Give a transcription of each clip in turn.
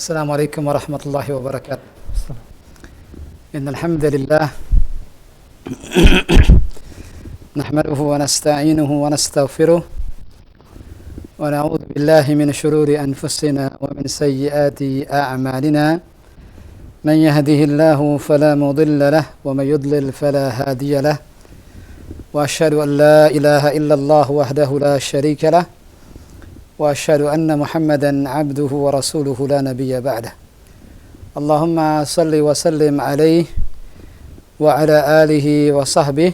السلام عليكم ورحمة الله وبركاته. إن الحمد لله نحمده ونستعينه ونستغفره ونعوذ بالله من شرور أنفسنا ومن سيئات أعمالنا. من يهده الله فلا مضل له ومن يضلل فلا هادي له، وأشهد أن لا إله إلا الله وحده لا شريك له، وأشهد أن محمدا عبده ورسوله لا نبي بعده. اللهم صل وسلم عليه وعلى آله وصحبه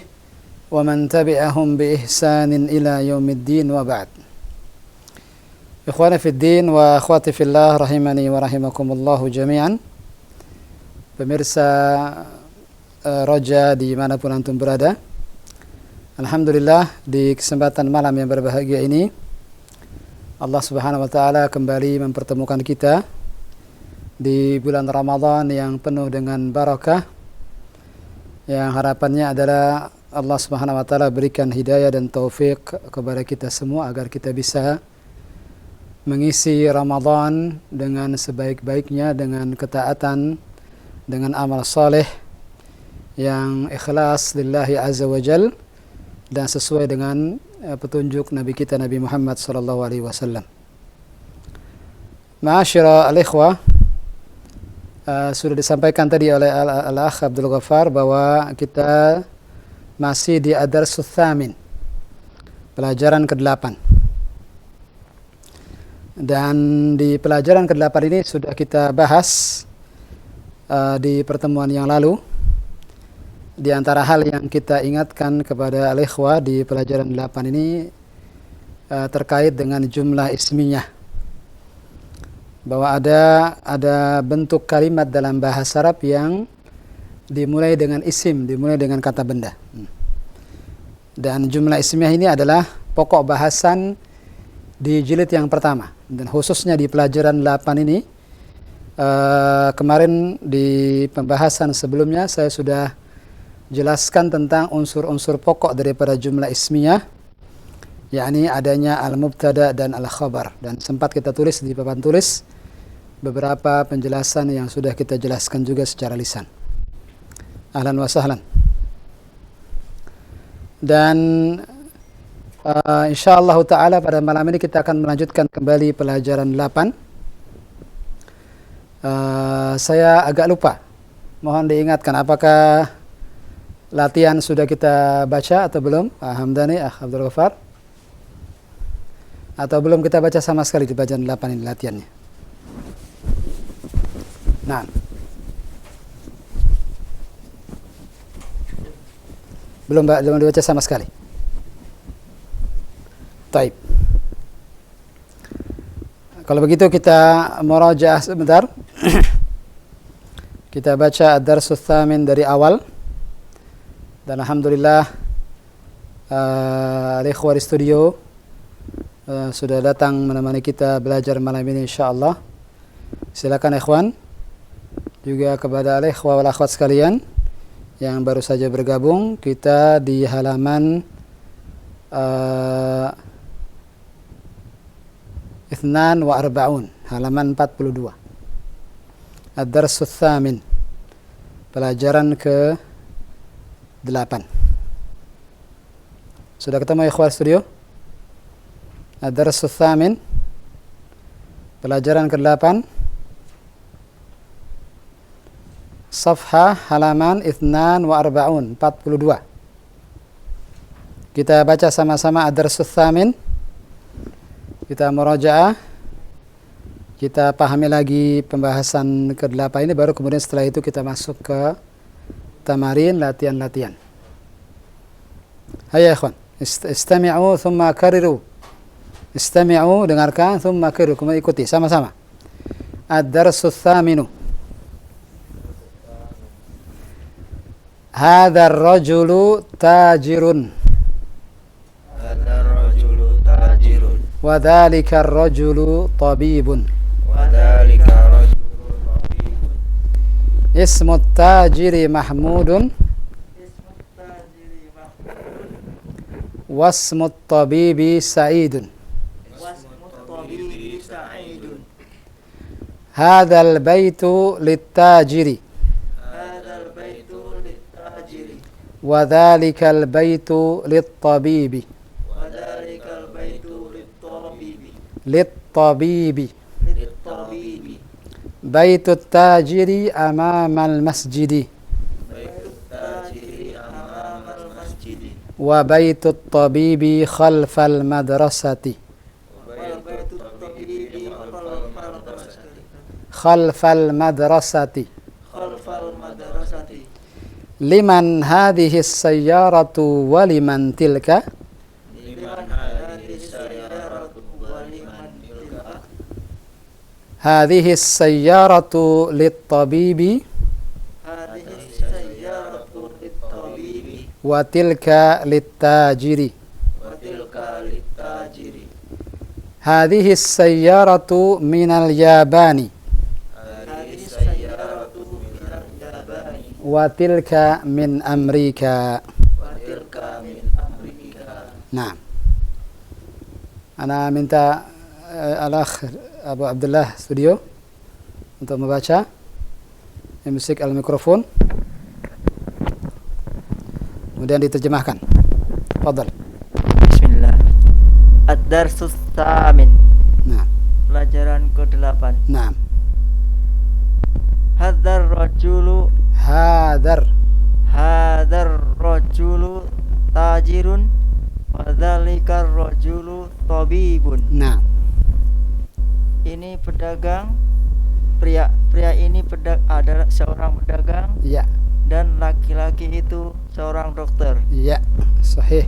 ومن تبعهم بإحسان إلى يوم الدين وبعد. إخواني في الدين وأخواتي في الله rahimani wa rahimakumullah jami'an. Pemirsa Roja dimanapun antum berada, alhamdulillah di kesempatan malam yang berbahagia ini Allah Subhanahu wa taala kembali mempertemukan kita di bulan Ramadan yang penuh dengan barakah, yang harapannya adalah Allah Subhanahu wa taala berikan hidayah dan taufik kepada kita semua agar kita bisa mengisi Ramadan dengan sebaik-baiknya, dengan ketaatan, dengan amal saleh yang ikhlas lillahi azza wa jal dan sesuai dengan petunjuk Nabi kita Nabi Muhammad sallallahu alaihi wasallam. Ma'asyira al-ikhwah, sudah disampaikan tadi oleh Al-Akh Abdul Ghaffar bahwa kita masih di Ad-Darsus Tsamin, pelajaran ke-8. Dan di pelajaran ke-8 ini sudah kita bahas di pertemuan yang lalu. Di antara hal yang kita ingatkan kepada al-ikhwah di pelajaran 8 ini terkait dengan jumlah ismiyah. Bahwa ada bentuk kalimat dalam bahasa Arab yang dimulai dengan isim, dimulai dengan kata benda. Dan jumlah ismiyah ini adalah pokok bahasan di jilid yang pertama. Dan khususnya di pelajaran 8 ini, kemarin di pembahasan sebelumnya saya sudah jelaskan tentang unsur-unsur pokok daripada jumlah ismiyah, yakni adanya al-mubtada dan al-khabar, dan sempat kita tulis di papan tulis beberapa penjelasan yang sudah kita jelaskan juga secara lisan. Ahlan wa sahlan. Dan insyaallah taala pada malam ini kita akan melanjutkan kembali pelajaran 8. Saya agak lupa, mohon diingatkan apakah latihan sudah kita baca atau belum? Hamdani, Abdul Ghaffar. Atau belum kita baca sama sekali di bacaan 8 ini latihannya? Nah. Belum dibaca sama sekali. Taib. Kalau begitu kita murajaah sebentar. Kita baca Ad-Darsus Tsamin dari awal. Dan alhamdulillah al-ikhwah di studio sudah datang menemani kita belajar malam ini insyaallah. Silakan ikhwan, juga kepada al-ikhwah wal akhwat sekalian yang baru saja bergabung, kita di halaman 42, halaman 42. Ad-Darsus Tsamin, pelajaran ke 8. Sudah ketemu ikhwan studio? Ad-Darsus Tsamin, pelajaran ke-8, safhah halaman 42. Kita baca sama-sama Ad-Darsus Tsamin. Kita murajaah, kita pahami lagi pembahasan ke-8 ini, baru kemudian setelah itu kita masuk ke tamarin, latihan-latihan. Hayya ikhwan, istami'u thumma kariru. Istami'u, dengarkan, thumma kariru, kemudian ikuti sama-sama. Ad-Darsus Tsaminu. Hadzal rajulu tajirun. Hadzal rajulu tajirun. Wa dzalika ar-rajulu tabibun. Wa dzalika rajulu tabibun. Ismu tajiri Mahmudun. Wasmu tabibi Sa'idun. Hadzal baitu littajiri. Hadzal baitu littajiri. Wa dzalikal baitu littabibi. Wa dzalikal baitu littabibi. Littabibi. Littabibi. Baitut tajiri amamal masjidi. Baitut tajiri amamal masjidi. Wa baitut tabibi khalfal madrasati. Wa baitut tabibi khalfal madrasati. Khalfal madrasati. Khalfal madrasati. Liman hadhihi as-sayyaratu wa liman tilka. Liman hadhihi sayyaratu wa liman tilka. Hadhihi as-sayyaratu lit-tabibi Hadhihi sayyaratu littabibi. wa tilka lit-tajiri. Wa tilka littajiri. Hadhihi as-sayyaratu minal yabani Hadhihi sayyaratu minal yabani. wa tilka min Amrika. Wa tilka min Amerika. Nah, ana minta al-akh Abu Abdullah studio untuk membaca. Musik al-mikrofon. Kemudian diterjemahkan. Fadhal. Bismillah. Ad-darsus tsamin. Nah, Pelajaran ke-8. nah. Hadzar rajulu Hadar. hadzar rajulu tajirun wa dzalikar rajulu tabibun. Nah, Ini pedagang, pria ini adalah seorang pedagang ya, dan laki-laki itu seorang dokter. ya, sahih.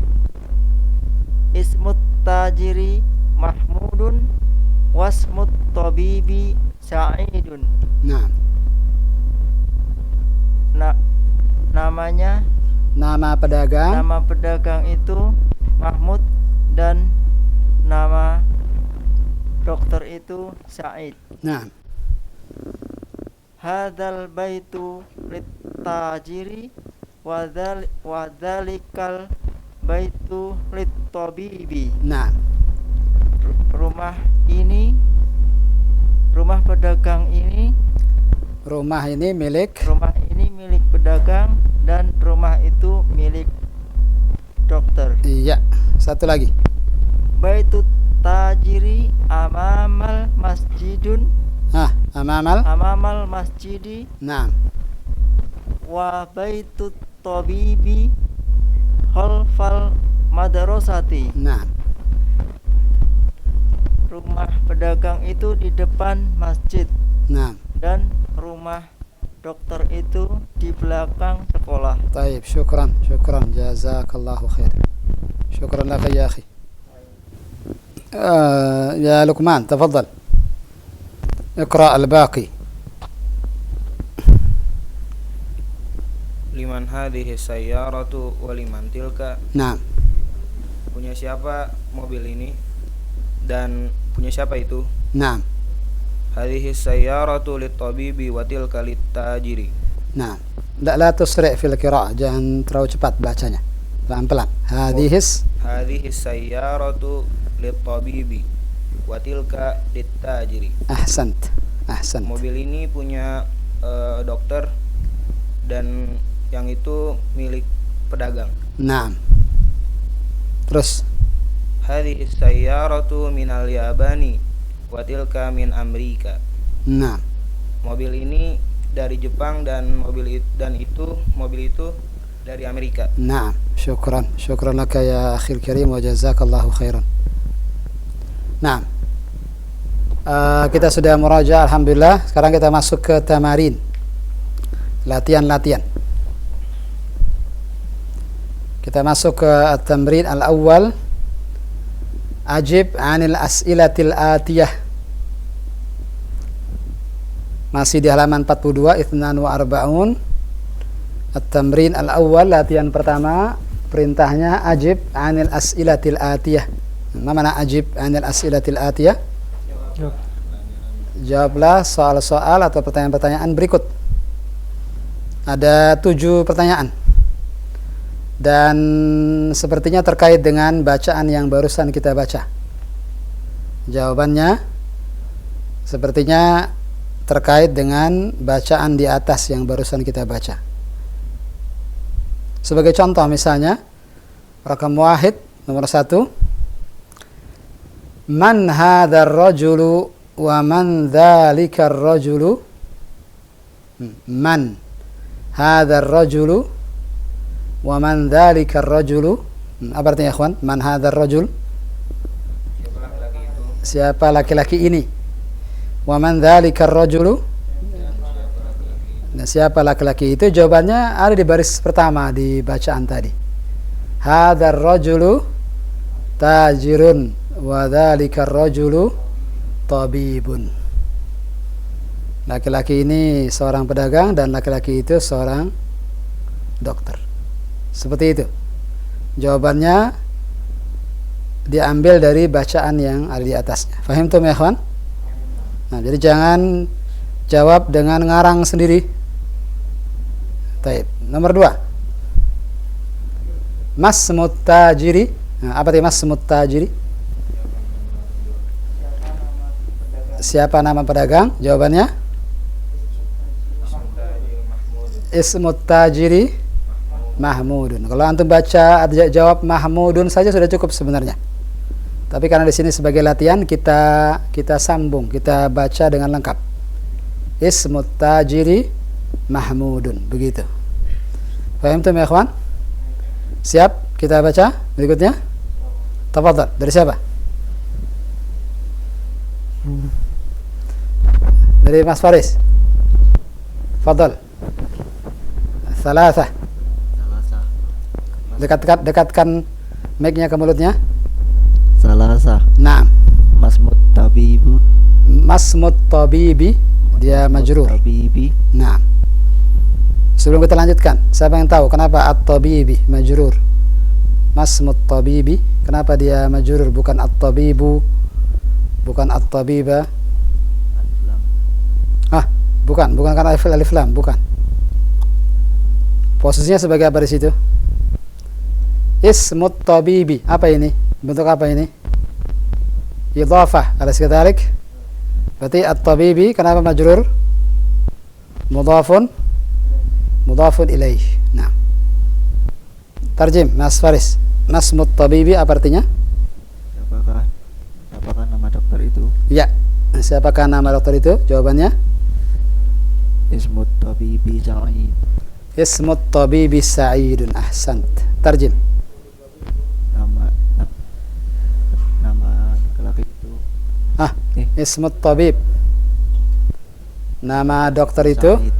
Ismut tajiri Mahmudun wasmut tabibi Sa'idun. Nah, Namanya nama pedagang. nama pedagang itu Mahmud dan nama dokter itu Sa'id. Nah, Hadzal baitu lit-tajiri wa dzalikal baitu lit-tabibi. nah, Rumah pedagang ini, rumah ini milik. rumah ini milik pedagang dan rumah itu milik dokter. Iya, satu lagi. Baitut tajiri amamal masjidun Amamal. amamal masjidi Nah, wa baitut tabibi khalfal madrasati. nah, Rumah pedagang itu di depan masjid nah. dan rumah dokter itu di belakang sekolah. طيب شكرا شكرا جزاك الله خير. شكرا لك يا أخي. يا لقمان تفضل اقرأ الباقي. Liman hadhihi sayyaratu wa liman tilka. نعم. Punya siapa mobil ini dan punya siapa itu? نعم. Hadhihi sayyaratu littabibi wa tilka littajiri. نعم. لا تسرع في القراءة, jangan terlalu cepat bacanya, pelan-pelan. Hadhihi sayyaratu littabibi wa tilka littajiri. أحسنت أحسنت. Mobil ini punya dokter dan yang itu milik pedagang. نعم. terus. Hadhihi sayyaratu minal yabani wa tilka min Amerika. نعم. Mobil ini dari Jepang dan mobil itu dari Amerika. نعم. شكرا شكرا لك يا أخي الكريم وجزاك الله خيرا. نعم. Kita sudah muraja alhamdulillah. Sekarang kita masuk ke tamarin, latihan-latihan. Kita masuk ke at-tamrin al-awwal. Ajib 'anil as'ilatil atiyah. Masih di halaman 42, Ithnan wa Arba'un. At-tamrin al-awwal, latihan pertama. Perintahnya ajib 'anil as'ilatil atiyah. Apa makna ajib 'anil as'ilatil atiyah? Jawablah soal-soal atau pertanyaan-pertanyaan berikut. Ada 7 pertanyaan. Dan sepertinya terkait dengan bacaan yang barusan kita baca. Jawabannya sepertinya terkait dengan bacaan di atas yang barusan kita baca. Sebagai contoh misalnya, rakam wahid, nomor 1. Man hadzal rajulu wa man dzalikar rajulu. Man hadzal rajulu wa man dzalikar rajulu. Apa artinya, ikhwan? Man hadzal rajul? Siapa laki-laki ini? Wa man dzalikar rajulu? Nah, siapa laki-laki itu? Jawabannya ada di baris pertama di bacaan tadi. Hadzal rajulu tajirun wa dzalikar rajulu tabibun. Laki-laki ini seorang pedagang dan laki-laki itu seorang dokter. Seperti itu. Jawabannya diambil dari bacaan yang ada di atasnya. Fahim tuh ya, ikhwan? Nah, jadi jangan jawab dengan ngarang sendiri. Taib. Nomor 2. Masmut tajiri. Nah, apa itu masmut tajiri? Siapa nama pedagang? Jawabannya ismut tajiri Mahmudun. Kalau antum baca jawab Mahmudun saja sudah cukup sebenarnya. Tapi karena di sini sebagai latihan kita sambung, kita baca dengan lengkap. Ismut tajiri Mahmudun, begitu. Paham tuh ya, ikhwan? Siap? Kita baca berikutnya. Tafadhal, dari siapa? Dari Mas Faris. Fadhal. Salasah. Dekatkan mic-nya ke mulutnya. Salasa. Naam. Masmut tabibu. Masmut tabibi, dia majrur. Tabibi. Naam. Sebelum kita lanjutkan, siapa yang tahu kenapa at-tabibi majrur? Masmut tabibi, kenapa dia majrur bukan at-tabibu, bukan at-tabiba? Bukan karena alif lam, bukan. Posisinya sebagai apa di situ? Ismut tabibi, apa ini? Bentuk apa ini? Idhafah, alas kadhalik? Berarti at-tabibi kenapa majrur? Mudhafun ilaih. Nah. Tarjim, Mas Faris. Masmut tabibi apa artinya? Apakah nama dokter itu? Ya. Siapakah nama dokter itu? Jawabannya Ismut tabibi Sa'id. Ismut tabibi Sa'idun. Ahsant. Tarjim. Nama laki-laki itu. Ismut tabib. Nama dokter itu? Sa'id.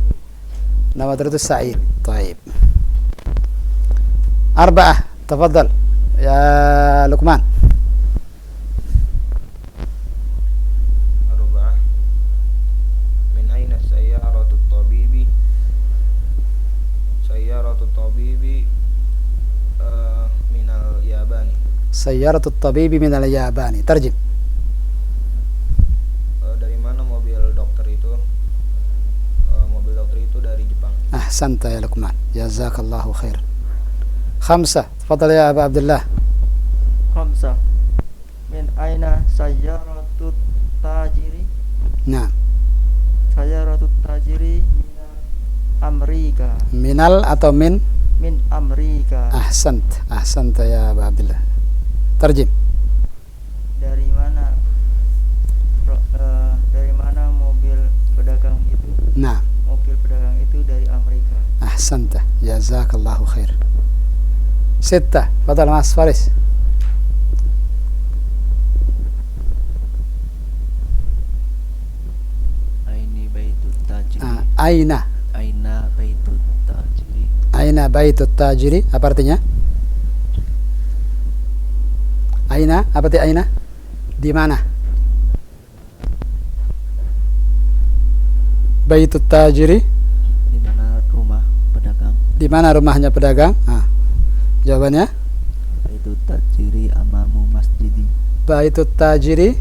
Nama dokter itu Sa'id. Taib. Arba'ah. Tafadhal. Ya Luqman. Sayyaratut tabibi minal Yabani. Tarjim. Dari mana mobil dokter itu? Mobil dokter itu dari Jepang. Ahsanta ya Luqman. Jazakallahu khair. Khamsah. Tafadhal ya Aba Abdullah. Khamsah. Min aina sayyaratut tajiri? Nah. Sayyaratut tajiri minal Amerika. Minal atau min? Min Amerika. Ahsanta ya Aba Abdullah. Tarjim. Dari mana mobil pedagang itu? Nah. Mobil pedagang itu dari Amerika. Ahsanta. Jazakallahu khair. Sittah. Fadal Mas Faris. Aini baitut tajiri. Aina Baitut tajiri. Aina baitut tajiri. Apa artinya? Aina, apa arti aina? Di mana? Baitut tajiri. Di mana rumah pedagang? Di mana rumahnya pedagang? Jawabannya? Baitut tajiri amamu masjidi. Baitut tajiri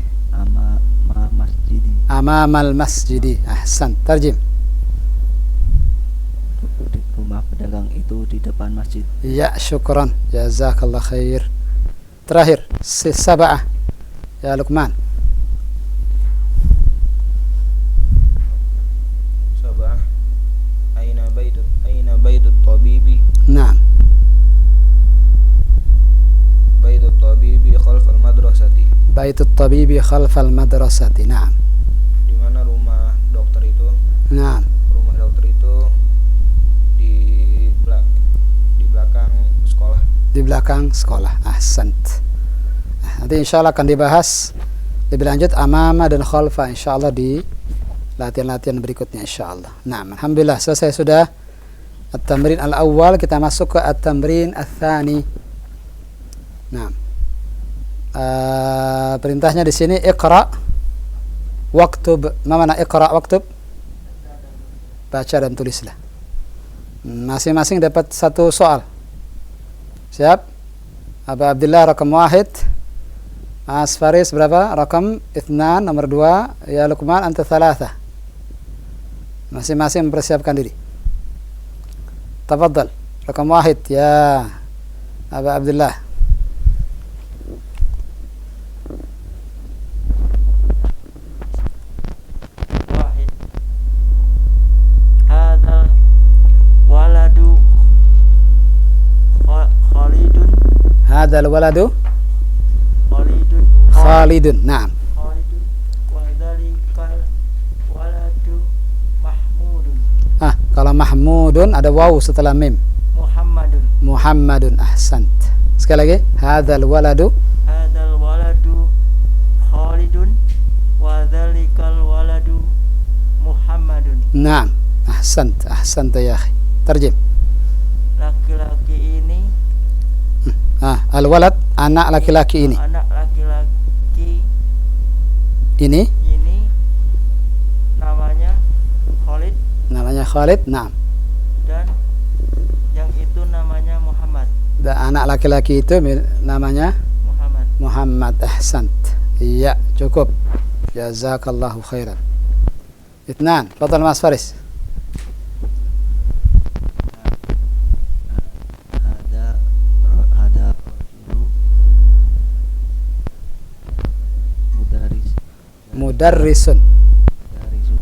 masjidi. Amamal masjidi. Ahsan. Tarjim. Rumah pedagang itu di depan masjid. Ya, syukran. Jazakallah khair. Terakhir, sab'ah. Ya Luqman. Baitut tabibi khalfal madrasati. Naam. Di mana rumah dokter itu? Naam. Rumah dokter itu di di belakang sekolah. Di belakang sekolah. Ahsant. Nanti insyaallah akan dibahas lebih lanjut amama dan khalfa insyaallah di latihan-latihan berikutnya insyaallah. Naam, alhamdulillah selesai sudah at-tamrin al-awwal, kita masuk ke at-tamrin ats-tsani. Naam. Perintahnya di sini iqra waktub. Ma mana iqra waktub? Baca dan tulislah. Masing-masing dapat satu soal. Siap? Abu Abdullah rakam 1. Mas Faris berapa? Rakam 2, nomor 2. Ya Luqman anta 3. Masing-masing mempersiapkan diri. Tafadhal. Rakam 1 ya Abu Abdullah. واحد هذا ولد خالد Hadzal waladu خالد Khalidun. Naam. خالد وذلك الولد محمود Kalau Mahmudun ada waw setelah mim. محمد Muhammadun. Ahsant. Sekali lagi. Hadzal waladu. هذا الولد خالد وذلك الولد محمد. Naam. Ahsant. Ahsant ya akhi. Terjem. Laki-laki ini Al-walad anak laki-laki ini. anak laki-laki Ini ini namanya Khalid namanya Khalid. Naam. dan yang itu namanya Muhammad. Dan anak laki-laki itu namanya Muhammad. Muhammad. Ahsant. Iya, cukup. Jazakallahu khairan. Itnan. Fadal Mas Faris. Ada rajulu Mudarrisun. mudarisun.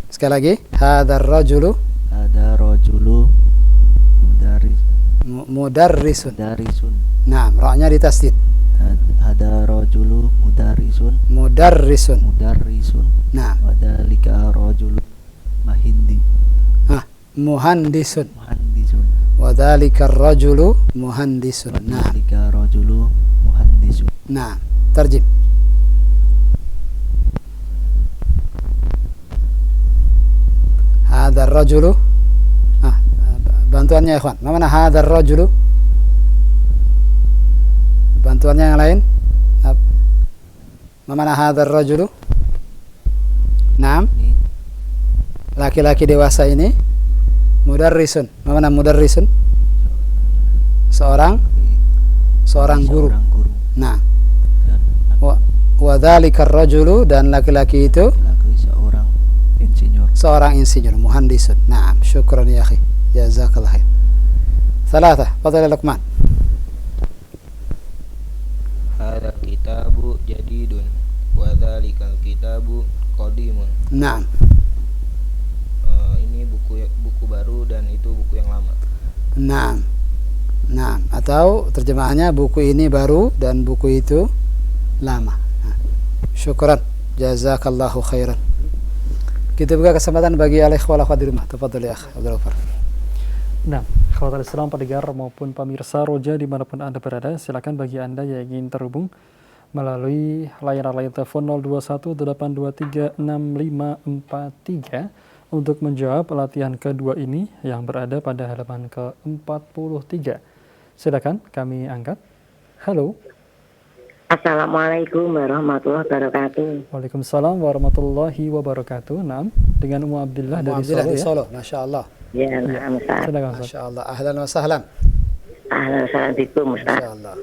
Sekali lagi. Hadzal rajulu Ada rajulu mudarrisun. mudarisun. Naam, ra-nya ditasdid. Ada rajulu mudarisun Mudarrisun. mudarisun. Naam. Wadalika rajulu mahindi Muhandisun. muhandisun. Wadzalika ar-rajulu muhandisun. Naam. Wadalika rajulu muhandisun. Naam. Terjem. Hadzal rajulu. Bantuannya ya, ikhwan. Mana hadzal rajulu? Bantuannya yang lain? Mana hadzal rajulu? Naam. Ini Laki-laki dewasa ini mudarrisun. Mana mudarrisun? Seorang guru. seorang guru. Nah, Dan wa dzalika ar-rajulu, dan laki-laki itu laki seorang insinyur. seorang insinyur, muhandisun. Naam, syukran ya akhi. Jazakallah khair. 3, fadhil Luqman. Hadzal kitabu jadidun wa dzalikal kitabu qadimun. Naam. Ini buku baru dan itu buku yang lama. Naam. Naam, atau terjemahannya buku ini baru dan buku itu lama. Nah, syukran. Jazakallahu khairan. Kita buka kesempatan bagi al-ikhwah wal akhwat di rumah. Tafadhal ya akhi Abdul Ghaffar. Nah, khawat Islam pendengar maupun pemirsa Roja dimanapun Anda berada, silakan bagi Anda yang ingin terhubung melalui layanan telepon 0218236543 untuk menjawab latihan kedua ini yang berada pada halaman ke-43. Silakan kami angkat. Halo. Assalamualaikum warahmatullahi wabarakatuh. Waalaikumsalam warahmatullahi wabarakatuh. Naam, dengan Ummu Abdillah dari Alhamdulillah Solo di ya. Solo, Masya Allah. Ya, na'am Ustaz. Silakan Ustaz. Masya Allah. Ahlan wa sahlan. Ahlan wa sahlan bikum Ustaz. Masya Allah.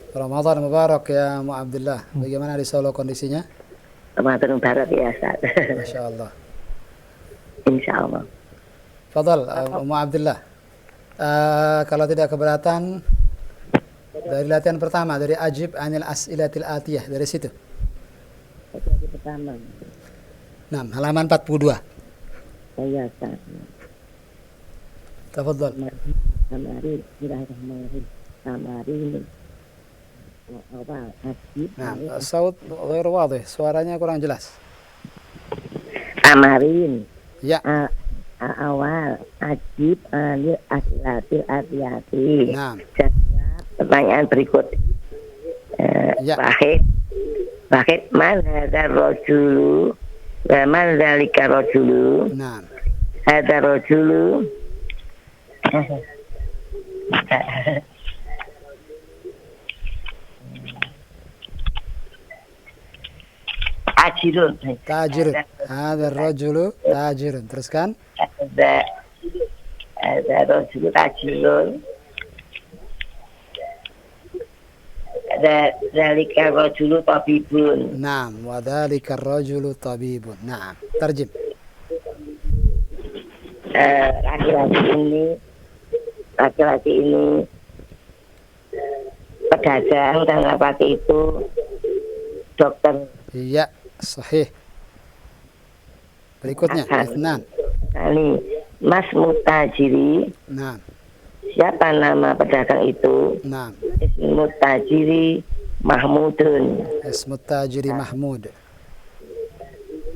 Ramadan Mubarak ya Ummu Abdillah. Bagaimana di Solo kondisinya? Ramadan Mubarak ya Ustaz. Masya Allah. Insyaallah. Fadal, Ummu Abdillah. Kalau tidak keberatan, dari latihan pertama, dari ajib anil as'ilatil atiyah, dari situ. Lagi pertama. Nah, halaman 42. Saya Ustaz. Tafadhal. Samari, bismillahirrahmanirrahim. Samari ini. awal ajib Nah, saut ghair wadih, suaranya kurang jelas. amarin Ya, awal ajib alil aslatil atiyati. nah, Jawab pertanyaan berikut. Ya. Wahid man hadar rajulu wa man dzalika rajulu. nah. Hadar rajulu ajirun. Tajirun. Hadha rajulu tajirun. Teruskan. Ada rajulu tajirun. Ada zalika rajulu tabibun. Naam, wa dzalika ar-rajulu tabibun. Naam. Tarjim. Laki-laki ini pedagang dan laki itu dokter. Iya, sahih. Berikutnya, itsnan. Kali Mas Mutajiri, Naam, siapa nama pedagang itu? naam. Mutajiri Mahmudun. Ismut tajiri Mahmud.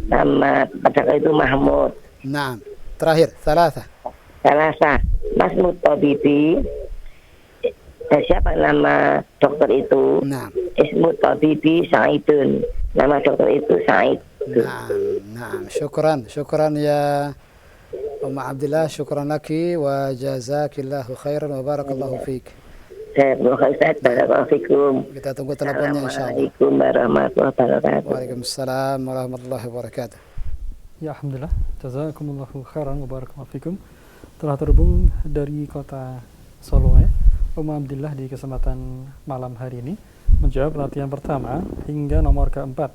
Nama pedagang itu Mahmud. Naam. Terakhir, thalatha. Salasa Mas Mutabibi, siapa nama dokter itu? Naam. Ismu Tabibi Saidun. Nama dokter itu Said. نعم نعم شكرا شكرا يا أم عبد الله شكرا لك وجزاك الله خيرا وبارك الله فيك. Barakallahu Kita tunggu teleponnya insyaallah. Assalamualaikum warahmatullahi wabarakatuh. Waalaikumsalam warahmatullahi wabarakatuh. Ya, alhamdulillah. Jazakumullahu khairan wa barakallahu fikum. Telah terhubung dari kota Solo ya. Abdillah di kesempatan malam hari ini menjawab latihan pertama hingga nomor keempat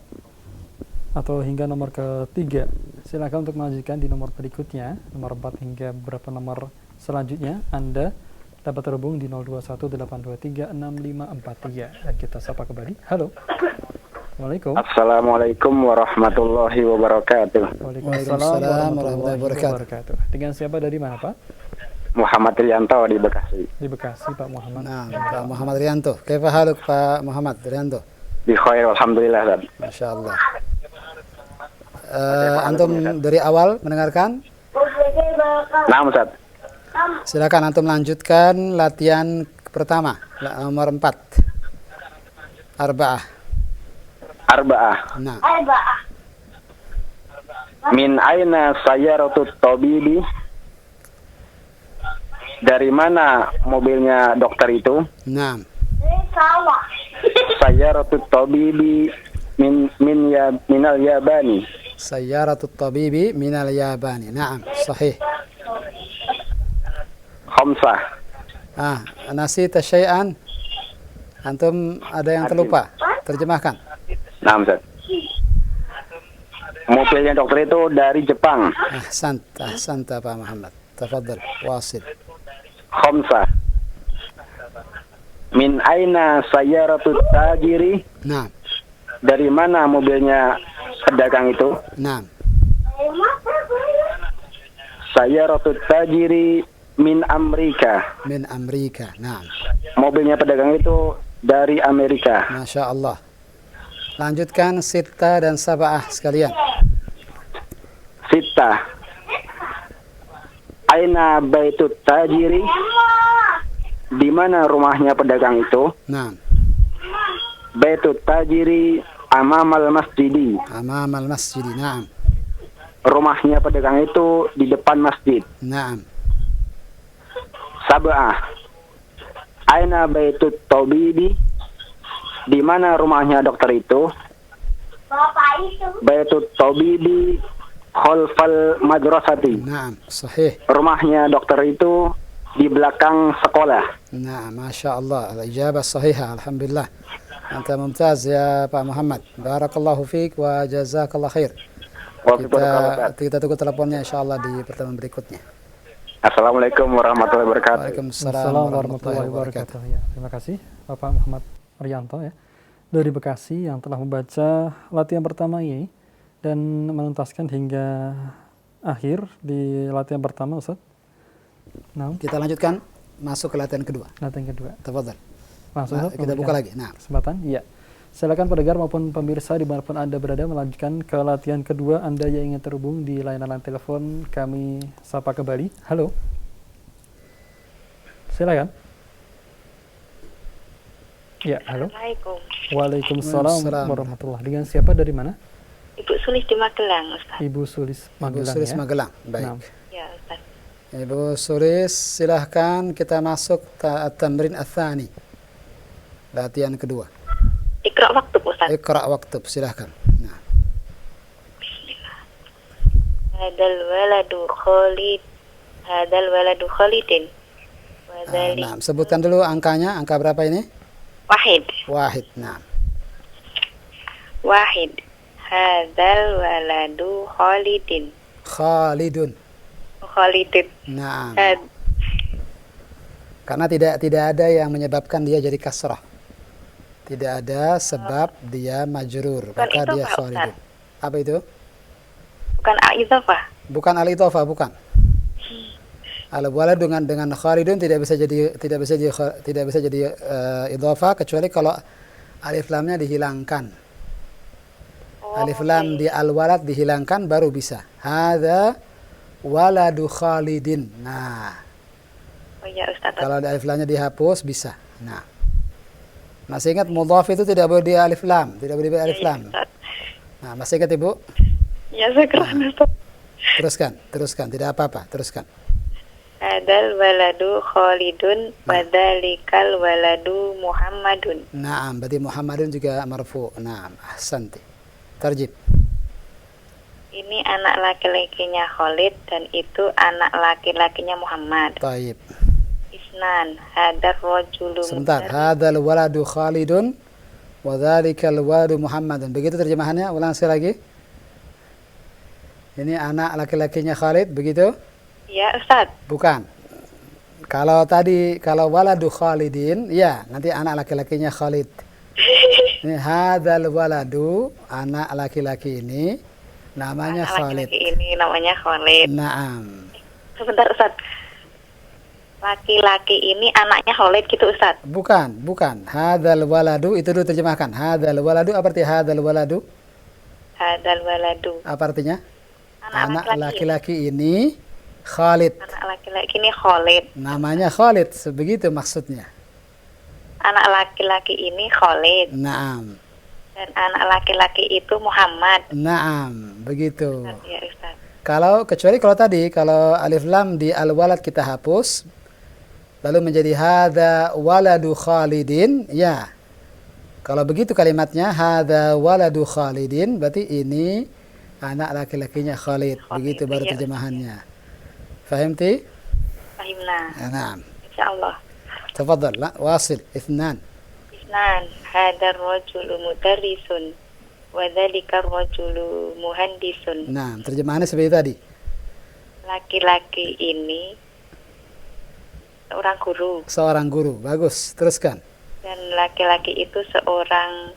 atau hingga nomor ketiga. Silakan untuk melanjutkan di nomor berikutnya, nomor 4 hingga beberapa nomor selanjutnya. Anda dapat terhubung di 0218236543 dan kita sapa kembali. Halo. Assalamualaikum. Assalamualaikum warahmatullahi wabarakatuh. Waalaikumsalam warahmatullahi wabarakatuh. Dengan siapa dari mana, Pak? Muhammad Rianto di Bekasi. Di Bekasi, Pak Muhammad. Nah, Pak Muhammad Rianto. Kaifa haluk Pak Muhammad Rianto? Bi khair alhamdulillah. Masyaallah. Antum dari awal mendengarkan? Nah, Ustaz. Silakan antum lanjutkan latihan pertama, nomor 4. Arba'ah. Nah, Min aina sayaratut tabibi? Dari mana mobilnya dokter itu? nah. Sayaratut tabibi minal yabani. Sayyaratut tabibi minal yabani. Naam, sahih. Khamsah. Nasita syai'an. Antum ada yang terlupa? Terjemahkan. Nah, Ustaz. Mobilnya dokter itu dari Jepang. Ahsanta Pak Muhammad. Tafadhal, wasil. Khamsah. Min aina sayaratut tajiri? Naam, Dari mana mobilnya pedagang itu? naam. Sayaratut tajiri min Amerika. Min Amerika. Naam. Mobilnya pedagang itu dari Amerika. Masya Allah. Lanjutkan sita dan sab'ah sekalian. Sita. Aina baitut tajiri? Di mana rumahnya pedagang itu? Naam. Baitut tajiri amamal masjidi. Amamal masjid. Naam. Rumahnya pedagang itu di depan masjid. Naam. Sab'ah. Aina baitut tabibi? Di mana rumahnya dokter itu? Baitut tabibi khalfal madrasati. Naam. Sahih. Rumahnya dokter itu di belakang sekolah. Naam. Masya Allah. Al-ijabah sahihah. Alhamdulillah. Anta mumtaz ya Pak Muhammad. Barakallahu fiik wa jazakallah khair. Kita tunggu teleponnya insyaallah di pertemuan berikutnya. Assalamualaikum warahmatullahi wabarakatuh. Waalaikumsalam warahmatullahi wabarakatuh. Ya, terima kasih Bapak Muhammad Rianto ya dari Bekasi yang telah membaca latihan pertama ini dan menuntaskan hingga akhir di latihan pertama, Ustaz. Nah, Kita lanjutkan masuk ke latihan kedua. latihan kedua. Tafadhal. Langsung Nah, kita buka lagi. Nah, kesempatan. Iya. Silakan pendengar maupun pemirsa dimanapun Anda berada melanjutkan ke latihan kedua. Anda yang ingin terhubung di layanan telepon kami sapa kembali. Halo. Silakan. Ya, halo. Assalamualaikum. Waalaikumsalam Waalaikumsalam. warahmatullahi. Dengan siapa dari mana? Ibu Sulis di Magelang, Ustaz. Ibu Sulis Ibu Magelang Sulis ya. Magelang. Baik. Nah. Ya, Ustaz. Ibu Sulis, silahkan kita masuk tamrin ats-tsani. Latihan kedua. Iqra waktu, Ustaz. Iqra waktub, silahkan. Nah, Hadal waladu Khalid. Hadal waladu Khalidin. Wadali nah, sebutkan dulu angkanya. Angka berapa ini? Wahid. Wahid. Nah, Wahid. Hadal waladu Khalidin. Khalidun. Khalidin. Nah, Had karena tidak ada yang menyebabkan dia jadi kasrah. Tidak ada sebab dia majrur, Bukan maka itu, dia Pak khalidun. Apa itu? bukan al-idhafah. Bukan al-idhafah, bukan. Al-walad dengan khalidun tidak bisa jadi idhafah kecuali kalau alif lamnya dihilangkan. Alif lam di al-walad dihilangkan baru bisa. Hadza waladu Khalidin. Nah, Oh ya, Ustaz. kalau alif lamnya dihapus bisa. Nah, masih ingat mudhaf itu tidak boleh di alif lam, tidak boleh di alif lam. Ustaz. Nah, masih ingat Ibu? Ya, sekarang Ustaz. Teruskan, tidak apa-apa, teruskan. Hadal waladu Khalidun. Wadalikal waladu Muhammadun. Naam, berarti Muhammadun juga marfu. Naam, ahsanti. Tarjib. Ini anak laki-lakinya Khalid dan itu anak laki-lakinya Muhammad. Taib. Isnan, hadar rajulu Sebentar, mudarris. hadzal waladu Khalidun wa dzalikal waladu Muhammadun. Begitu terjemahannya, ulang sekali lagi. Ini anak laki-lakinya Khalid, begitu? Ya, Ustaz. Bukan. Kalau waladu Khalidin, ya, nanti anak laki-lakinya Khalid. Ini hadzal waladu, anak laki-laki ini namanya Anak Khalid. laki-laki ini namanya Khalid. Naam. Sebentar, Ustaz. Laki-laki ini anaknya Khalid gitu, Ustaz. Bukan. Hadzal waladu itu dulu terjemahkan. Hadzal waladu apa arti hadzal waladu? Hadal waladu. Apa artinya? Anak laki-laki. laki-laki ini Khalid. Anak laki-laki ini Khalid. Namanya Khalid, begitu maksudnya. Anak laki-laki ini Khalid. Naam. Dan anak laki-laki itu Muhammad. Naam, begitu. Ya, Ustaz. Kecuali kalau alif lam di al-walad kita hapus, lalu menjadi hadza waladu Khalidin, ya. Kalau begitu kalimatnya hadza waladu Khalidin, berarti ini anak laki-lakinya Khalid. Begitu baru iya. terjemahannya. Fahimti? Fahimna. Naam. Insyaallah. Tafadhal, la wasil, ithnan. Isnan, hadar rajulu mudarrisun. Wadzalika rajulu muhandisun. Nah, terjemahannya seperti tadi. Laki-laki ini seorang guru Seorang guru, bagus. Teruskan. dan laki-laki itu seorang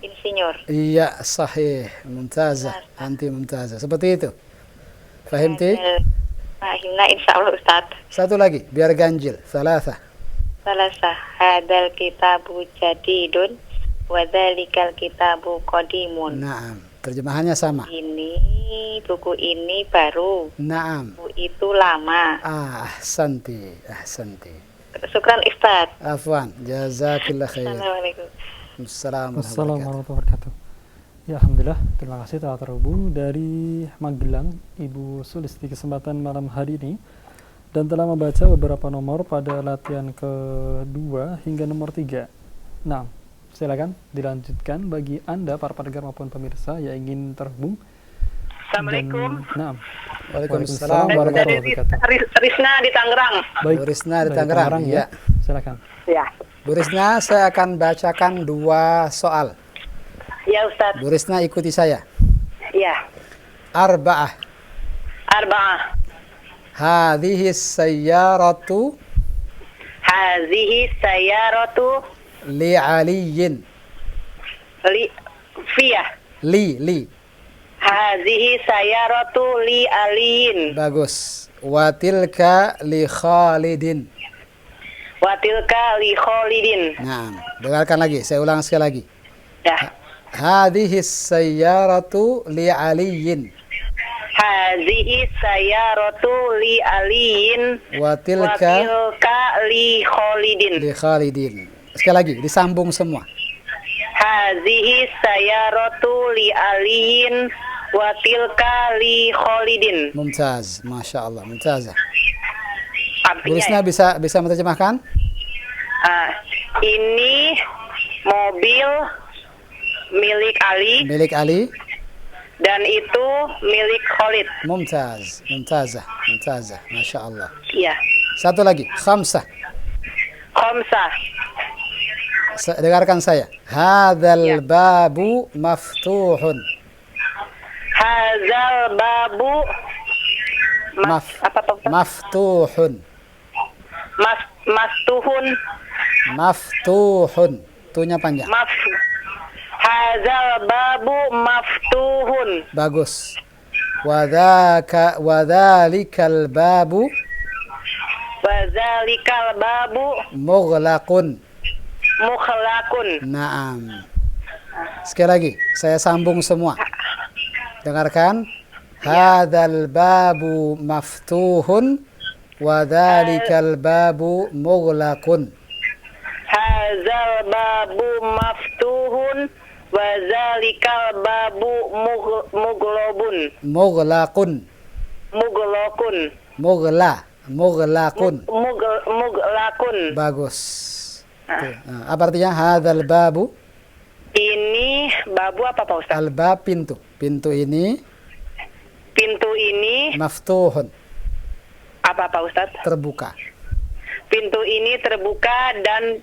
insinyur. Iya, sahih, mumtazah, anti mumtazah. Seperti itu. Fahimti? Fahimna insyaallah, Ustaz. Satu lagi, biar ganjil. Salasah. Salasah, hadal kitabu jadidun wadzalikal kitabu qadimun. Naam. Terjemahannya sama. Ini buku ini baru, Naam. buku itu lama. Ahsanti. Syukran, Ustaz. Afwan. Jazakillah khair. Assalamualaikum. Assalamualaikum. Assalamualaikum warahmatullahi wabarakatuh. Ya, alhamdulillah, terima kasih telah terhubung dari Magelang, Ibu Sulis di kesempatan malam hari ini dan telah membaca beberapa nomor pada latihan kedua hingga nomor 3. Nah, silakan dilanjutkan bagi Anda para pendengar maupun pemirsa yang ingin terhubung. Assalamualaikum. Nah, Waalaikumsalam warahmatullahi wabarakatuh. Risna di Tangerang. Baik, Bu Risna di dari Tangerang, ya. ya. Silakan. Ya. Bu Risna, saya akan bacakan 2 soal. Ya, Ustaz. Bu Risna ikuti saya. Ya. Arba'ah. Arba'ah. Hadhihi sayyaratu Hazihi sayyaratu li aliyin. li fiyah. Li. Hazihi sayyaratu li aliyin. Bagus. Wa tilka li Khalidin. wa tilka li Khalidin. Nah, dengarkan lagi, saya ulang sekali lagi. Ya. Hadhihi sayyaratu li Aliyin Hazihi sayyaratu li Aliyin wa wa tilka tilka li Khalidin. li Khalidin. Sekali lagi, disambung semua. Hazihi sayyaratu li Aliyin wa tilka li Khalidin. Mumtaz, Masya Allah, mumtazah. Bu Artinya Risna bisa menerjemahkan? ini mobil milik Ali Milik Ali. dan itu milik Khalid. Mumtaz, mumtazah, mumtazah, Masya Allah. Iya. Satu lagi, khamsah. Khamsah. Dengarkan saya. Hadzal babu maftuhun. Hazal babu Maftuhun. Mastuhun. Maftuhun. Tunya panjang. Hazal babu maftuhun. Bagus. Wadzalikal babu Wazalikal babu mughlaqun. mukhlaqun. Naam. Sekali lagi, saya sambung semua. Dengarkan. Hadzal babu maftuhun wa dzalikal babu mughlaqun. Hazal babu maftuhun wa zalikal babu mughlaqun. Mughlaqun. Mughlaqun. Bagus. Nah, apa artinya hadzal babu? Ini babu apa Pak Ustaz? Al-bab pintu. Pintu ini maftuhun. Apa Pak Ustaz? Terbuka. Pintu ini terbuka dan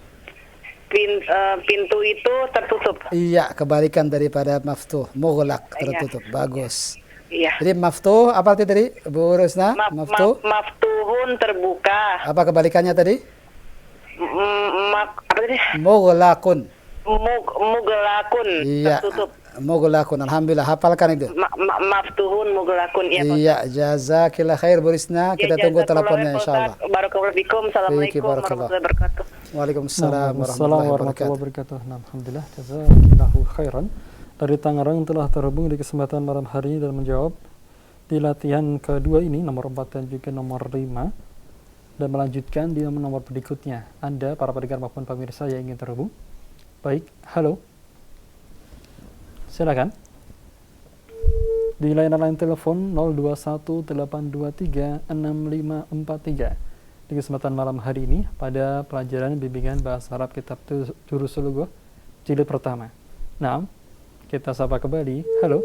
pintu itu tertutup. Iya, kebalikan daripada maftuh. Mughlaq, tertutup. Bagus. Iya. Jadi maftuh apa arti tadi, Bu Rusna? Maftuh. Maftuhun terbuka. Apa kebalikannya tadi? Apa tadi? Mughlaqun. Mughlaqun. Iya. Tertutup. Mughlaqun. Alhamdulillah, hafalkan itu. Maftuhun mughlaqun. Iya, jazakillah khair Bu Risna. Kita tunggu teleponnya insyaallah. Barakallahu fikum. Assalamualaikum warahmatullahi wabarakatuh. Waalaikumsalam warahmatullahi warahmatullahi wabarakatuh. Nah, alhamdulillah, jazakallahu khairan. Dari Tangerang telah terhubung di kesempatan malam hari ini dan menjawab di latihan kedua ini, nomor 4 dan juga nomor 5, dan melanjutkan di nomor berikutnya. Anda, para pendengar maupun pemirsa yang ingin terhubung. Baik, halo. Silakan. Di layanan telepon 0218236543. Di kesempatan malam hari ini pada pelajaran bimbingan bahasa Arab kitab Durusul Lughah jilid pertama. Nah, kita sapa kembali. Halo.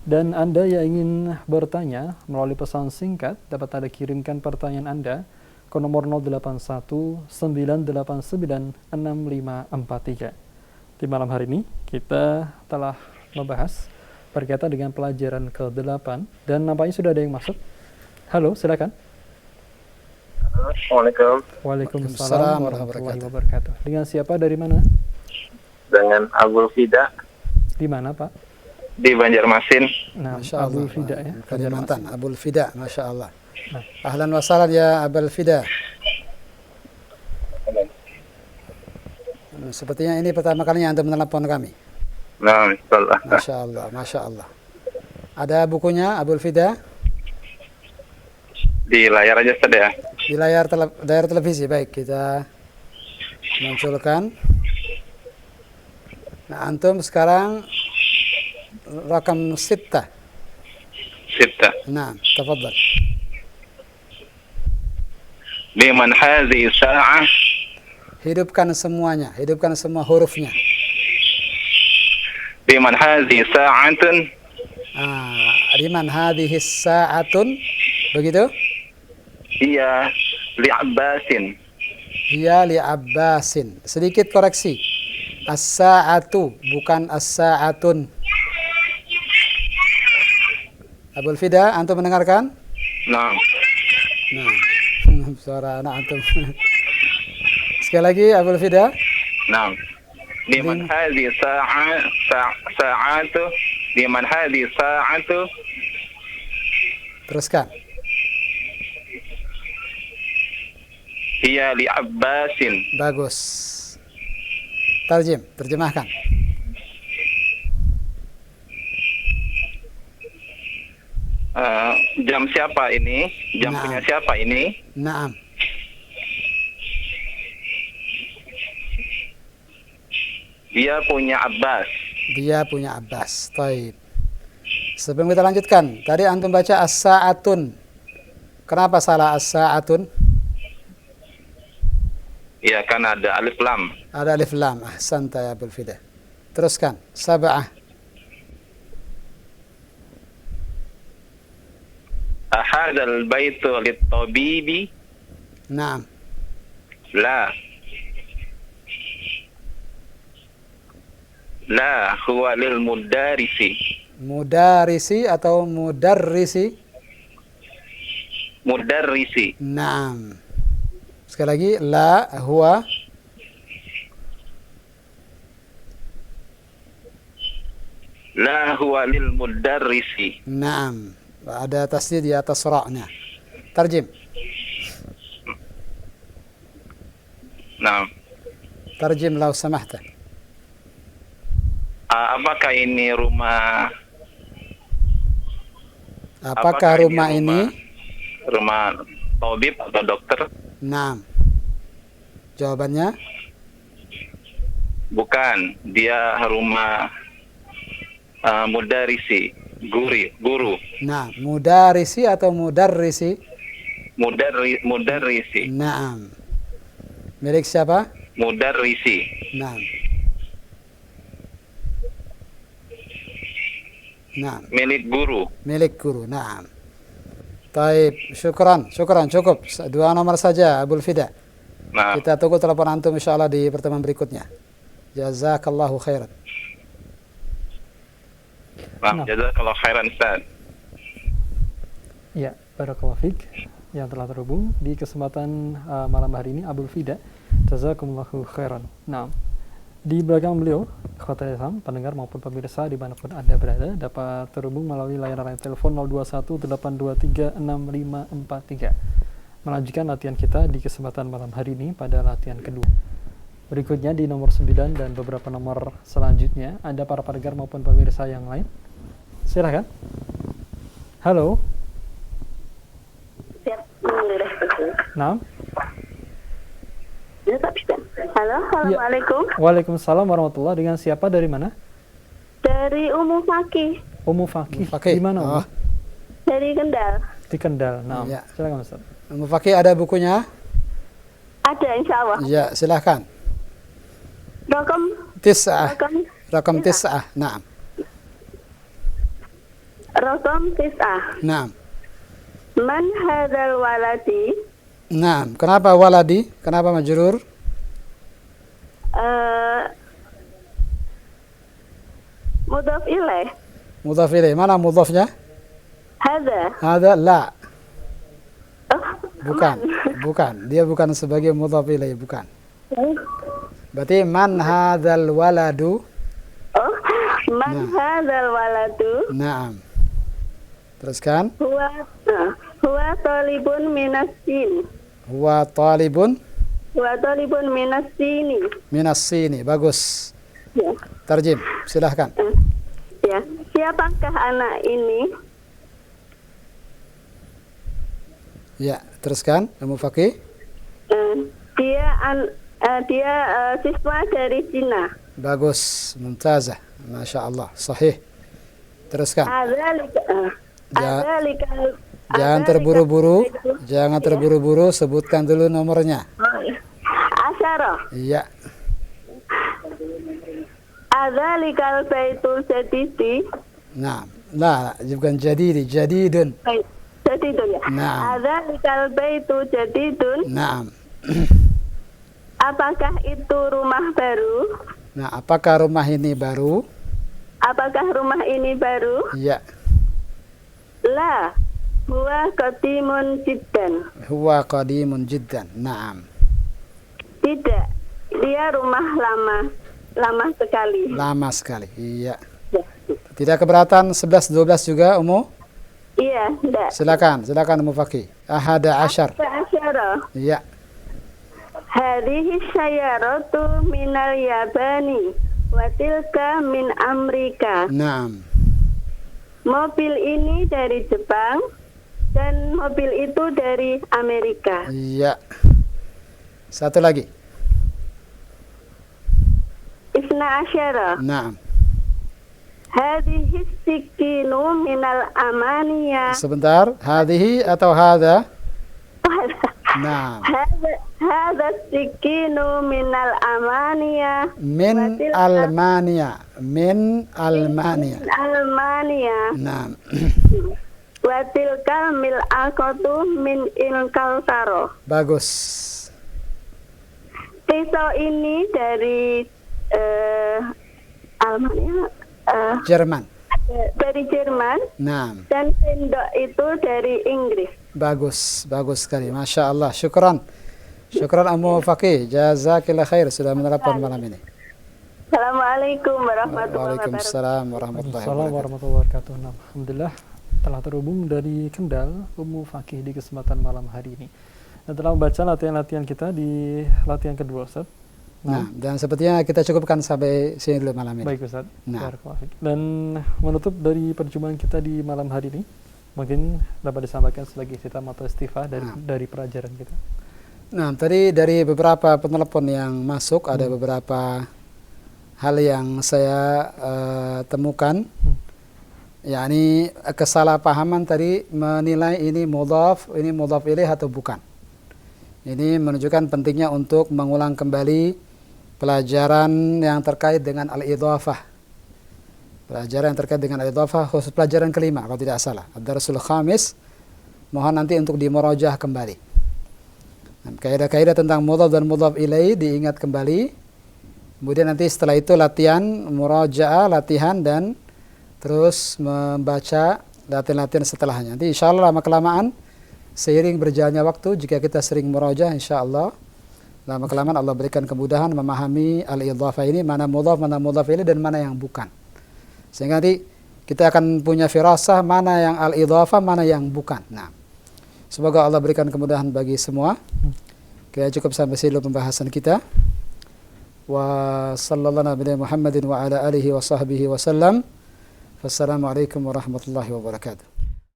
Dan Anda yang ingin bertanya melalui pesan singkat dapat Anda kirimkan pertanyaan Anda ke nomor 0819896543. Di malam hari ini kita telah membahas berkaitan dengan pelajaran ke-8 dan nampaknya sudah ada yang masuk. Halo, silakan. Assalamualaikum. Waalaikumsalam warahmatullahi wabarakatuh. Dengan siapa, dari mana? Dengan Abul Fida. Di mana, Pak? Di Banjarmasin. Nah, Masya Allah. Abul Fida ya. Kalimantan, Abul Fida, Masya Allah. Nah. Ahlan wa sahlan ya Abul Fida. Sepertinya ini pertama kalinya Anda menelepon kami. Nah, insyaallah. Masya Allah, Masya Allah. Ada bukunya Abul Fida? Di layar aja Ustaz ya. Di layar televisi, baik, kita munculkan. Nah, antum sekarang rakam 6. Nah, tafadhal. Liman hadhihi sa'ah. Hidupkan semuanya, hidupkan semua hurufnya. Liman hadhihi sa'atun. Liman hadhihi sa'atun. Begitu? Iya li Abbasin. Iya li Abbasin. Sedikit koreksi. As-sa'atu bukan as-sa'atun. Abul Fida, antum mendengarkan? Nah. Suara anak antum. Sekali lagi Abul Fida. Nah. Liman hadhihi sa'atu. Liman hadhihi sa'atu. Teruskan. hiya li Abbasin. Bagus. Tarjim, terjemahkan. Jam siapa ini? Jam Naam. punya siapa ini? Naam. Dia punya Abbas. Dia punya Abbas. Taib. Sebelum kita lanjutkan, tadi antum baca as-sa'atun. Kenapa salah as-sa'atun? Ya, kan ada alif lam. Ada alif lam. Ahsanta ya Abul Fida. Teruskan. Sab'ah. Ahadzal baitu lit-tabibi? Naam. La. La huwa lil mudarisi. Mudarisi atau mudarrisi? Mudarrisi. Naam. Sekali lagi, la huwa La huwa lil mudarrisi. naam. Ada tasdid di atas ra'nya. Tarjim. Nah, Tarjim lau samahta. apakah ini rumah? Apakah rumah ini? Rumah tabib atau dokter? Naam. Jawabannya? Bukan, dia rumah mudarisi, guru. Nah, mudarisi atau mudarrisi? Mudarrisi. Naam. Milik siapa? Mudarrisi. Naam. Naam. Milik guru. Milik guru. Naam. Taib, syukran, cukup. Dua nomor saja, Abul Fida. Nah, Kita tunggu telepon antum insyaallah di pertemuan berikutnya. Jazakallahu khairan. nah, jazakallahu khairan Ustaz. Ya, barakallahu fiik yang telah terhubung di kesempatan malam hari ini Abul Fida. Jazakumullahu khairan. Nah, di belakang beliau, Khotul Islam, pendengar maupun pemirsa dimanapun Anda berada, dapat terhubung melalui layanan telepon 0218236543. Melanjutkan latihan kita di kesempatan malam hari ini pada latihan kedua. Berikutnya di nomor 9 dan beberapa nomor selanjutnya, Anda para pendengar maupun pemirsa yang lain, silakan. Halo. Nah. Halo, assalamualaikum. Ya. Waalaikumsalam warahmatullahi. Dengan siapa, dari mana? Dari Ummu Fakih. Ummu Fakih. Di mana? Oh. Dari Kendal. Di Kendal. Nah, Ya. silakan Ustaz. Ummu Fakih ada bukunya? Ada, insya Allah. Ya, silahkan. Rakam tis'ah. Naam. Rakam tis'ah. Naam. Man hadzal waladi? Naam. Kenapa waladi? Kenapa majrur? Mudhaf ilaih. Mudhaf ilaih. Mana mudhafnya? Hadza. Hadza la. Oh, Bukan. Dia bukan sebagai mudhaf ilaih, bukan. Berarti man hadzal waladu? Oh, man hadzal waladu? Naam. Teruskan. Huwa talibun minasin. Huwa talibun minasini. Minasini. Bagus. Ya. Tarjim, silahkan. Ya. Siapakah anak ini? Ya, teruskan. Ummu Fakih. Dia siswa dari Cina. Bagus, mumtazah. Masya Allah, sahih. Teruskan. Jangan terburu-buru, sebutkan dulu nomornya. Asyara. Iya. Adzalikal baitul jadidi. Nah, bukan jadidun. Jadidun ya. Nah. Adzalikal baitul jadidun. Nah. Apakah itu rumah baru? Nah, apakah rumah ini baru? Iya. La, huwa qadimun jiddan. Naam. Tidak, dia rumah lama sekali. Iya. Tidak keberatan 11-12 juga, Ummu? Iya, enggak. Silakan Ummu Fakih. Ahada asyar. Asyara. Iya. Hadhihi sayyaratu minal Yabani wa tilka min Amerika. Naam. Mobil ini dari Jepang dan mobil itu dari Amerika. Iya. Satu lagi. Isna asyara. Naam. Hadhihi sikinu minal Amaniya. Sebentar, hadhihi atau hadha? Naam. Hadha sikinu minal Amaniya. Min Almania. Min Almania. Almania. Naam. Wa tilkal mil'aqatu min Ilkaltaro. Bagus. Pisau ini dari Almania. Jerman. Dari Jerman. Naam. Dan sendok itu dari Inggris. Bagus, bagus sekali. Masya Allah. Syukran. Syukran Ummu Faqih. Jazakillah khair sudah menerapkan malam ini. Assalamualaikum warahmatullahi wabarakatuh. Waalaikumsalam warahmatullahi Assalamualaikum warahmatullahi wabarakatuh. Nah, alhamdulillah telah terhubung dari Kendal Ummu Faqih di kesempatan malam hari ini. Nah, telah membaca latihan-latihan kita di latihan kedua, Ustaz. Nah, dan sepertinya kita cukupkan sampai sini dulu malam ini. Baik, Ustaz. Nah. Dan menutup dari perjumpaan kita di malam hari ini, mungkin dapat disampaikan sebagai hitam atau istifah dari pelajaran kita. Nah, tadi dari beberapa penelpon yang masuk ada beberapa hal yang saya temukan, yakni kesalahpahaman tadi menilai ini mudhaf ilaih atau bukan. Ini menunjukkan pentingnya untuk mengulang kembali pelajaran yang terkait dengan al-idhafah. Pelajaran yang terkait dengan al-idhafah khusus pelajaran kelima kalau tidak salah, ad-darsul khamis. Mohon nanti untuk dimurajah kembali. Nah, kaidah-kaidah tentang mudhaf dan mudhaf ilaih diingat kembali. Kemudian nanti setelah itu latihan murajaah, latihan dan terus membaca latihan-latihan setelahnya. Nanti insya Allah lama-kelamaan seiring berjalannya waktu, jika kita sering murajaah, insya Allah lama-kelamaan Allah berikan kemudahan memahami al-idhafah ini, mana mudhaf ilaih dan mana yang bukan. Sehingga nanti kita akan punya firasah mana yang al-idhafah, mana yang bukan. Nah, semoga Allah berikan kemudahan bagi semua. Kita cukup sampai sini pembahasan kita. Wa sallallahu nabi Muhammadin wa ala alihi wa sahbihi wa sallam. Wassalamualaikum warahmatullahi wabarakatuh.